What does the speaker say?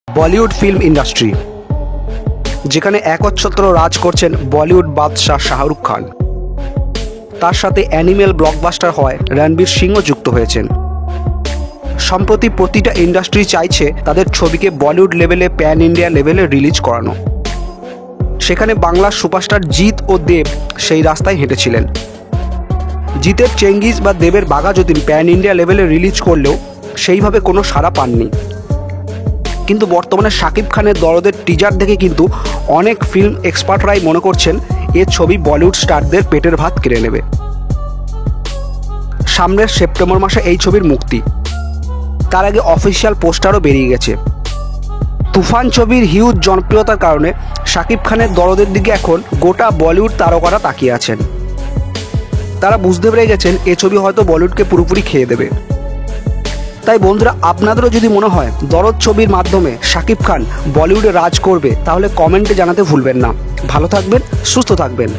Bollywood film industry, যেখানে একচ্ছত্র রাজ করছেন বলিউড বাদশাহ শাহরুখ খান। তার সাথে অ্যানিমেল ব্লকবাস্টার হয় রণবীর সিংও যুক্ত হয়েছেন। সম্প্রতি প্রতিটা ইন্ডাস্ট্রি চাইছে তাদের ছবিকে বলিউড লেভেলে প্যান ইন্ডিয়া লেভেলে রিলিজ করানো। সেখানে বাংলার সুপারস্টার জিৎ ও দেব সেই রাস্তায় হেঁটেছিলেন। জিতের চেঙ্গিজ বা দেবের বাঘাযতীন প্যান ইন্ডিয়া লেভেলে রিলিজ করলেও সেইভাবে কোনো সাড়া পাননি। কিন্তু বর্তমানে শাকিব খানের দরদের টিজার দেখে কিন্তু অনেক ফিল্ম এক্সপার্টরাই মনে করছেন এ ছবি বলিউড স্টারদের পেটের ভাত কেড়ে নেবে। সামনের সেপ্টেম্বর মাসে এই ছবির মুক্তি, তার আগে অফিসিয়াল পোস্টারও বেরিয়ে গেছে। তুফান ছবির হিউজ জনপ্রিয়তার কারণে শাকিব খানের দরদের দিকে এখন গোটা বলিউড তারকারা তাকিয়ে আছেন। তারা বুঝতে পেরে গেছেন এ ছবি হয়তো বলিউডকে পুরোপুরি খেয়ে দেবে। তাই বন্ধুরা, আপনাদেরও যদি মনে হয় দরদ ছবির মাধ্যমে শাকিব খান বলিউডে রাজ করবে, তাহলে কমেন্টে জানাতে ভুলবেন না। ভালো থাকবেন, সুস্থ থাকবেন।